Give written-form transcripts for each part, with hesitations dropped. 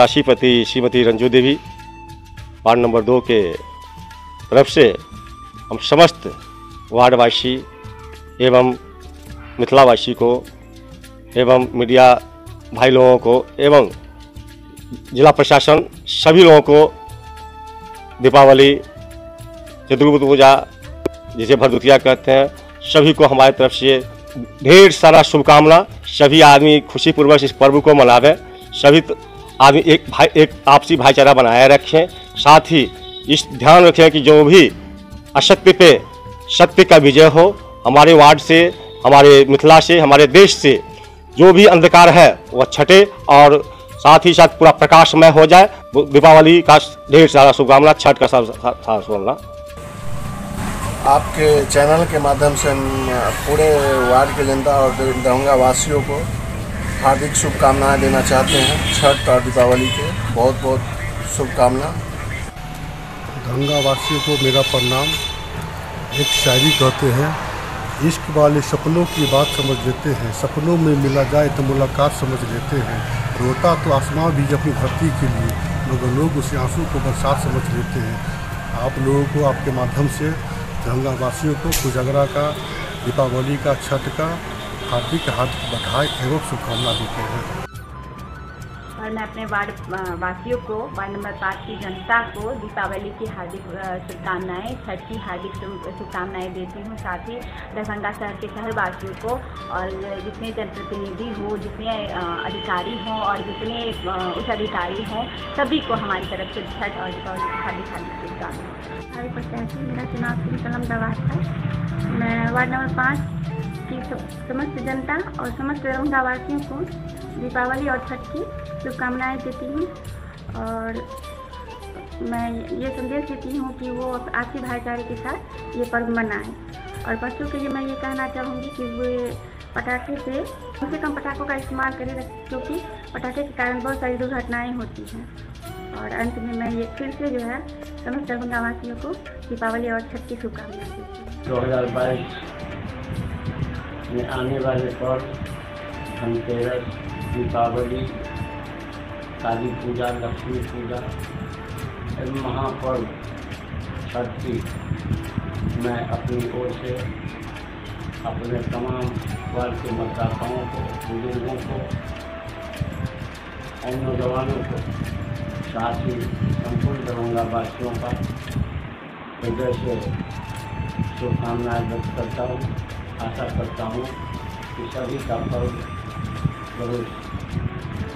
प्रत्याशी प्रति Shrimati Ranju Devi ward number 2 के तरफ से हम समस्त वार्डवासी एवं मिथिलावासी को एवं मीडिया भाई लोगों को एवं जिला प्रशासन सभी लोगों को दीपावली, चतुर्भुज पूजा जिसे भरदुतिया कहते हैं, सभी को हमारी तरफ से ढेर सारा शुभकामना। सभी आदमी खुशीपूर्वक इस पर्व को मनावें, सभी आदमी एक आपसी भाईचारा बनाए रखें। साथ ही इस ध्यान रखें कि जो भी असत्य पे सत्य का विजय हो। हमारे वार्ड से, हमारे मिथिला से, हमारे देश से जो भी अंधकार है वह छटे और साथ ही साथ पूरा प्रकाशमय हो जाए। दीपावली का ढेर सारा शुभकामना, छठ का सारा शुभकामना। आपके चैनल के माध्यम से पूरे वार्ड के जनता और दरभंगा वासियों को हार्दिक शुभकामनाएं देना चाहते हैं। छठ और दीपावली के बहुत बहुत शुभकामना। दरभंगा वासियों को मेरा प्रणाम। एक शायरी कहते हैं, इश्क वाले सपनों की बात समझ लेते हैं, सपनों में मिला जाए तो मुलाकात समझ लेते हैं। रोता तो आसमां भी अपनी धरती के लिए, मगर लोग उस आंसू को बरसात समझ लेते हैं। आप लोगों को, आपके माध्यम से दरभंगा वासियों को कोजागरा का, दीपावली का, छठ का हार्दिक बधाई एवं शुभकामना देते हैं। और मैं अपने वार्ड वासियों को, वार्ड नंबर 5 की जनता को दीपावली की हार्दिक शुभकामनाएँ, छठ की हार्दिक शुभकामनाएँ देती हूँ। साथ ही दरभंगा शहर के शहरवासियों को और जितने जनप्रतिनिधि हो, जितने अधिकारी हों और जितने उच्च अधिकारी हों, सभी को हमारी तरफ से छठ और दीपावली की हार्दिक शुभकामनाएँ। हमारे प्रत्याशी मेरा चुनाव सिंह कलम दवात है। मैं वार्ड नंबर 5 की समस्त जनता और समस्त दरभंगा वासियों को दीपावली और छठ की शुभकामनाएँ देती हूँ। और मैं ये संदेश देती हूँ कि वो आपसी भाईचारे के साथ ये पर्व मनाएं। और बच्चों के लिए मैं ये कहना चाहूँगी कि वे पटाखे से कम कम पटाखों का इस्तेमाल करें, क्योंकि पटाखे के कारण बहुत सारी दुर्घटनाएँ होती हैं। और अंत में मैं ये फिर से जो है समस्त दरभंगा वासियों को दीपावली और छठ की शुभकामनाएँ देती हूँ। 2022 में आने वाले पर्व धनतेरस, दीपावली, काली पूजा, लक्ष्मी पूजा एवं महापर्व छठ की मैं अपनी ओर से अपने तमाम वर्ग के मतदाताओं को, बुजुर्गों को और नौजवानों को, साथ ही संपूर्ण दरभंगा वासियों का हृदय से शुभकामनाएं व्यक्त करता हूँ। आशा करता हूँ कि सभी का पर्व बहुत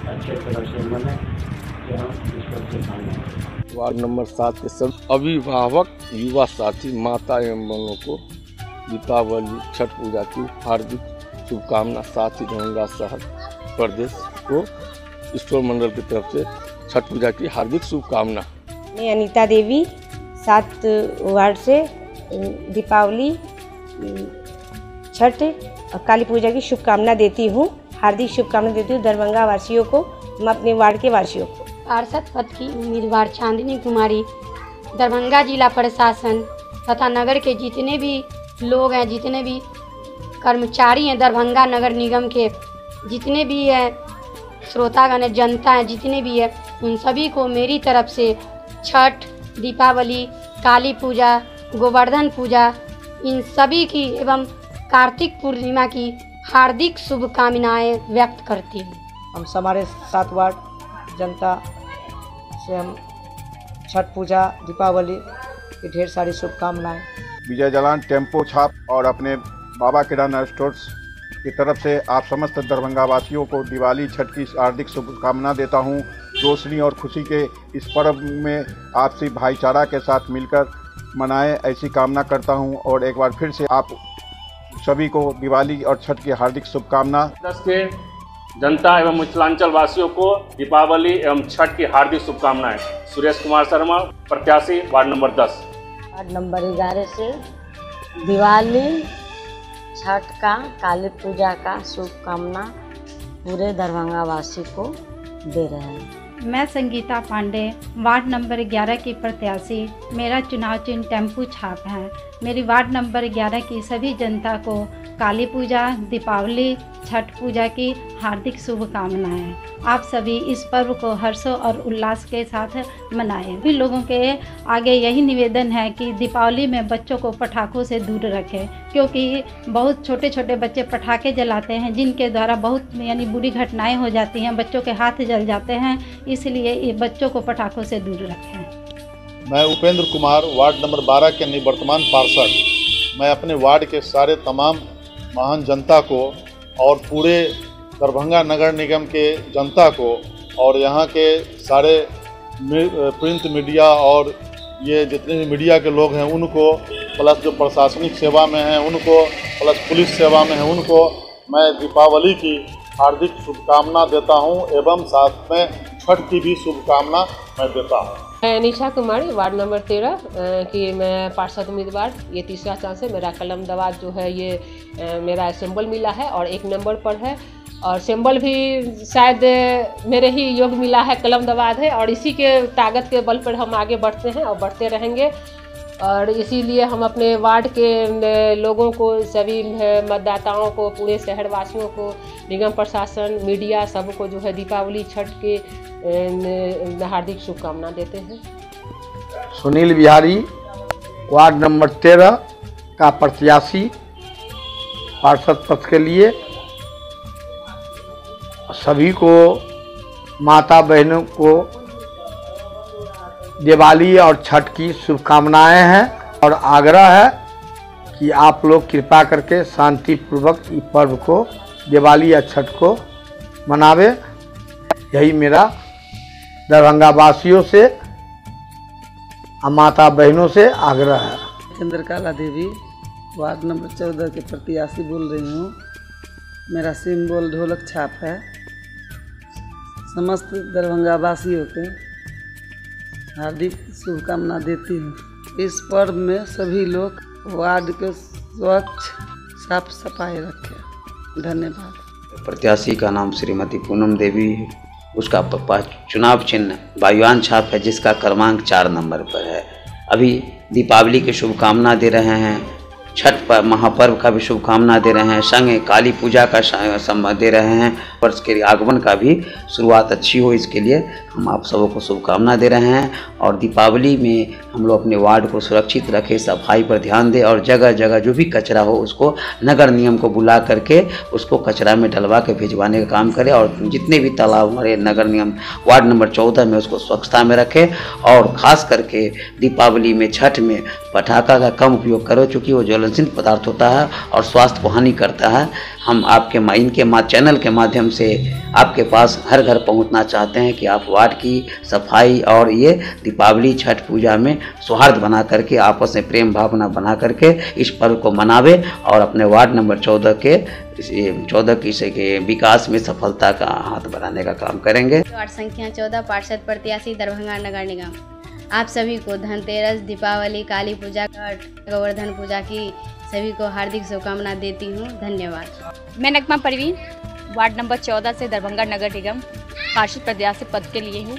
अच्छे तरह से मने कि हम ईश्वर से माने। वार्ड नंबर 7 के सब अभिभावक, युवा साथी, माता एवं बहनों को दीपावली, छठ पूजा की हार्दिक शुभकामना। साथ ही दरभंगा शहर प्रदेश को ईश्वर मंडल की तरफ से छठ पूजा की हार्दिक शुभकामना। मैं अनीता देवी 7 वार्ड से दीपावली, छठ और काली पूजा की शुभकामना देती हूँ। हार्दिक शुभकामना देती हूँ दरभंगा वासियों को, मैं अपने वार्ड के वासियों को। पार्षद पद की उम्मीदवार चांदनी कुमारी, दरभंगा जिला प्रशासन तथा नगर के जितने भी लोग हैं, जितने भी कर्मचारी हैं, दरभंगा नगर निगम के जितने भी हैं, श्रोतागण हैं, जनता हैं, जितने भी है, उन सभी को मेरी तरफ से छठ, दीपावली, काली पूजा, गोवर्धन पूजा, इन सभी की एवं कार्तिक पूर्णिमा की हार्दिक शुभकामनाएं व्यक्त करती हूँ। हम हमारे 7 वार्ड जनता से हम छठ पूजा, दीपावली की ढेर सारी शुभकामनाएं। विजय जलान टेम्पो छाप और अपने बाबा किराना स्टोर्स की तरफ से आप समस्त दरभंगा वासियों को दिवाली, छठ की हार्दिक शुभकामना देता हूँ। रोशनी और खुशी के इस पर्व में आपसी भाईचारा के साथ मिलकर मनाएं, ऐसी कामना करता हूँ। और एक बार फिर से आप सभी को दिवाली और छठ की हार्दिक शुभकामना। 10 के जनता एवं मिथिलांचल वासियों को दीपावली एवं छठ की हार्दिक शुभकामनाएं। सुरेश कुमार शर्मा, प्रत्याशी वार्ड नंबर 10। वार्ड नंबर 11 से दिवाली, छठ का, काली पूजा का शुभकामना पूरे दरभंगा वासी को दे रहे हैं। मैं संगीता पांडे, वार्ड नंबर 11 की प्रत्याशी। मेरा चुनाव चिन्ह टेम्पू छाप है। मेरी वार्ड नंबर 11 की सभी जनता को काली पूजा, दीपावली, छठ पूजा की हार्दिक शुभकामनाएं। आप सभी इस पर्व को हर्षों और उल्लास के साथ मनाएं। भी लोगों के आगे यही निवेदन है कि दीपावली में बच्चों को पटाखों से दूर रखें, क्योंकि बहुत छोटे छोटे बच्चे पटाखे जलाते हैं जिनके द्वारा बहुत यानी बुरी घटनाएं हो जाती हैं, बच्चों के हाथ जल जाते हैं। इसलिए ये बच्चों को पटाखों से दूर रखें। मैं उपेंद्र कुमार, वार्ड नंबर 12 के निवर्तमान पार्षद। मैं अपने वार्ड के सारे तमाम महान जनता को और पूरे दरभंगा नगर निगम के जनता को और यहाँ के सारे प्रिंट मीडिया और ये जितने भी मीडिया के लोग हैं उनको, प्लस जो प्रशासनिक सेवा में हैं उनको, प्लस पुलिस सेवा में हैं उनको मैं दीपावली की हार्दिक शुभकामना देता हूँ एवं साथ में छठ की भी शुभकामना मैं देता हूँ। मैं निशा कुमारी, वार्ड नंबर 13 की मैं पार्षद उम्मीदवार। ये तीसरा चांस है। मेरा कलम दवात जो है ये मेरा सिंबल मिला है और 1 नंबर पर है, और सिंबल भी शायद मेरे ही योग मिला है, कलम दवात है, और इसी के ताकत के बल पर हम आगे बढ़ते हैं और बढ़ते रहेंगे। और इसीलिए हम अपने वार्ड के लोगों को, सभी मतदाताओं को, पूरे शहरवासियों को, निगम प्रशासन, मीडिया, सबको जो है दीपावली, छठ के हार्दिक शुभकामना देते हैं। सुनील बिहारी, वार्ड नंबर 13 का प्रत्याशी पार्षद पद के लिए। सभी को, माता बहनों को दिवाली और छठ की शुभकामनाएं हैं और आग्रह है कि आप लोग कृपा करके शांतिपूर्वक इस पर्व को, दिवाली या छठ को मनावे। यही मेरा दरभंगा वासियों से और माता बहनों से आग्रह है। चंद्रकला देवी, वार्ड नंबर 14 के प्रत्याशी बोल रही हूँ। मेरा सिंबल ढोलक छाप है। समस्त दरभंगा वासियों को हार्दिक शुभकामना देती हूँ। इस पर्व में सभी लोग वार्ड को स्वच्छ साफ सफाई रखें। धन्यवाद। प्रत्याशी का नाम श्रीमती पूनम देवी है। उसका चुनाव चिन्ह वायुयान छाप है, जिसका क्रमांक 4 नंबर पर है। अभी दीपावली की शुभकामना दे रहे हैं, छठ पर महापर्व का भी शुभकामना दे रहे हैं, संगे काली पूजा का दे रहे हैं। वर्ष के आगमन का भी शुरुआत अच्छी हो, इसके लिए हम आप सबों को शुभकामना दे रहे हैं। और दीपावली में हम लोग अपने वार्ड को सुरक्षित रखें, सफाई पर ध्यान दें और जगह जगह जो भी कचरा हो उसको नगर निगम को बुला करके उसको कचरा में डलवा के भिजवाने का काम करें। और जितने भी तालाब हमारे नगर निगम वार्ड नंबर 14 में उसको स्वच्छता में रखें। और ख़ास करके दीपावली में, छठ में पटाखा का कम उपयोग करो, चूँकि वो ज्वलनशील पदार्थ होता है और स्वास्थ्य को हानि करता है। हम आपके इनके चैनल के माध्यम से आपके पास हर घर पहुंचना चाहते हैं कि आप वार्ड की सफाई और ये दीपावली, छठ पूजा में सौहार्द बना करके, आपस में प्रेम भावना बना करके इस पर्व को मनावे और अपने वार्ड नंबर 14 के विकास में सफलता का हाथ बढ़ाने का काम करेंगे। वार्ड संख्या 14 पार्षद प्रत्याशी दरभंगा नगर निगम। आप सभी को धनतेरस, दीपावली, काली पूजा, गोवर्धन पूजा की सभी को हार्दिक शुभकामना देती हूँ। धन्यवाद। मैं नगमा परवीन, वार्ड नंबर 14 से दरभंगा नगर निगम पार्षद प्रत्याशी पद के लिए हूँ।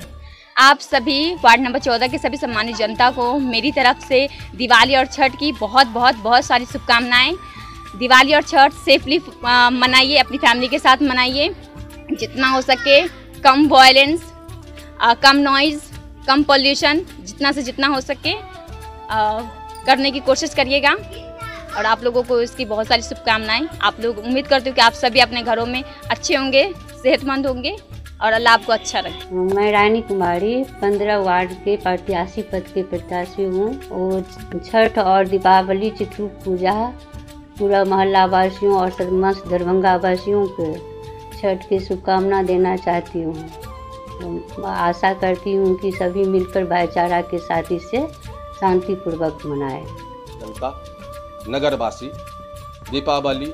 आप सभी वार्ड नंबर 14 के सभी सम्मानित जनता को मेरी तरफ से दिवाली और छठ की बहुत सारी शुभकामनाएं। दिवाली और छठ सेफली मनाइए, अपनी फैमिली के साथ मनाइए। जितना हो सके कम वायलेंस, कम नॉइज़, कम पोल्यूशन, जितना से जितना हो सके करने की कोशिश करिएगा। और आप लोगों को इसकी बहुत सारी शुभकामनाएं। आप लोग, उम्मीद करते हो कि आप सभी अपने घरों में अच्छे होंगे, सेहतमंद होंगे और अल्लाह आपको अच्छा रखे। मैं रानी कुमारी, 15 वार्ड के प्रत्याशी पद के प्रत्याशी हूँ और छठ और दीपावली, चित्रु पूजा पूरा मोहल्ला वासियों और समस्त दरभंगा वासियों को छठ की शुभकामना देना चाहती हूँ। आशा करती हूँ कि सभी मिलकर भाईचारा के साथ इसे शांतिपूर्वक मनाएं। जनता, नगरवासी दीपावली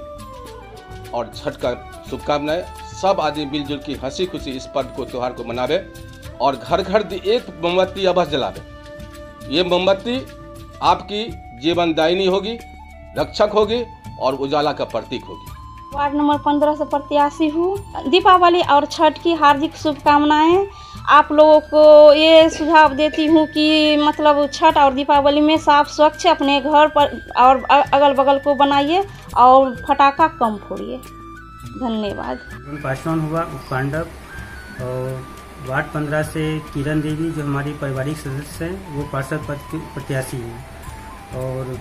और छठ का शुभकामनाएं। सब आदमी मिलजुल की हंसी खुशी इस पर्व को, त्यौहार को मनावे और घर घर एक मोमबत्ती अवश्य जलावे। ये मोमबत्ती आपकी जीवनदायिनी होगी, रक्षक होगी और उजाला का प्रतीक होगी। वार्ड नंबर 15 से प्रत्याशी हूँ। दीपावली और छठ की हार्दिक शुभकामनाएं आप लोगों को ये सुझाव देती हूँ कि मतलब छठ और दीपावली में साफ स्वच्छ अपने घर पर और अगल बगल को बनाइए और फटाका कम फोड़िए। धन्यवाद। पासवान हुआ उपपांडव और वार्ड 15 से किरण देवी जो हमारी पारिवारिक सदस्य हैं वो पार्षद पद की प्रत्याशी हैं और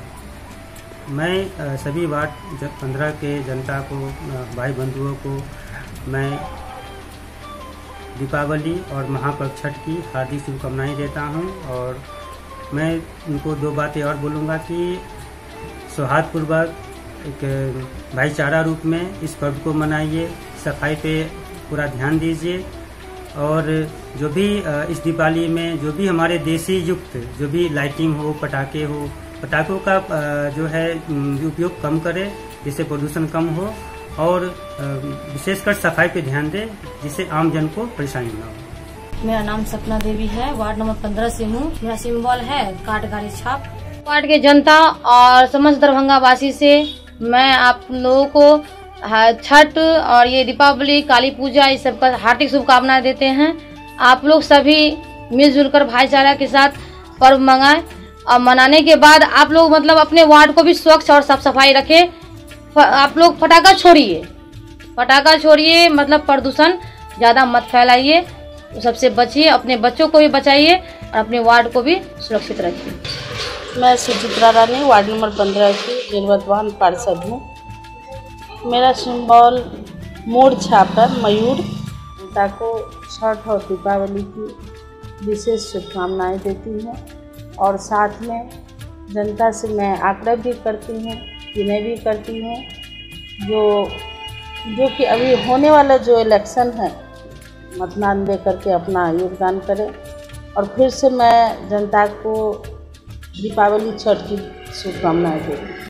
मैं सभी वार्ड 15 के जनता को भाई बंधुओं को मैं दीपावली और महापर्व छठ की हार्दिक शुभकामनाएं देता हूं और मैं उनको दो बातें और बोलूँगा कि सौहार्दपूर्वक एक भाईचारा रूप में इस पर्व को मनाइए, सफाई पे पूरा ध्यान दीजिए और जो भी इस दीपावली में जो भी हमारे देसी युक्त जो भी लाइटिंग हो, पटाखे हो, पटाखों का जो है उपयोग कम करें जिससे प्रदूषण कम हो और विशेषकर सफाई पे ध्यान दें जिससे आम जन को परेशानी न हो। मेरा नाम सपना देवी है, वार्ड नंबर 15 से हूँ। मेरा सिंबल है काटगारी छाप। वार्ड के जनता और समस्त दरभंगा वासी से मैं आप लोगों को छठ और ये दीपावली, काली पूजा इस सब का हार्दिक शुभकामनाएं देते हैं। आप लोग सभी मिलजुल कर भाईचारा के साथ पर्व मनाएं और मनाने के बाद आप लोग मतलब अपने वार्ड को भी स्वच्छ और साफ सफाई रखें। आप लोग पटाखा छोड़िए मतलब प्रदूषण ज़्यादा मत फैलाइए, सबसे बचिए, अपने बच्चों को भी बचाइए और अपने वार्ड को भी सुरक्षित रखिए। मैं सुचित्रा रानी, वार्ड नंबर 15 की निवर्तमान पार्षद हूँ। मेरा सिंबल मोर छाप है, मयूर। जनता को छठ और दीपावली की विशेष शुभकामनाएं देती हूँ और साथ में जनता से मैं आग्रह भी करती हूँ, विनय भी करती हूँ जो कि अभी होने वाला जो इलेक्शन है मतदान दे करके अपना योगदान करें और फिर से मैं जनता को दीपावली छठ की शुभकामनाएं देती हूँ।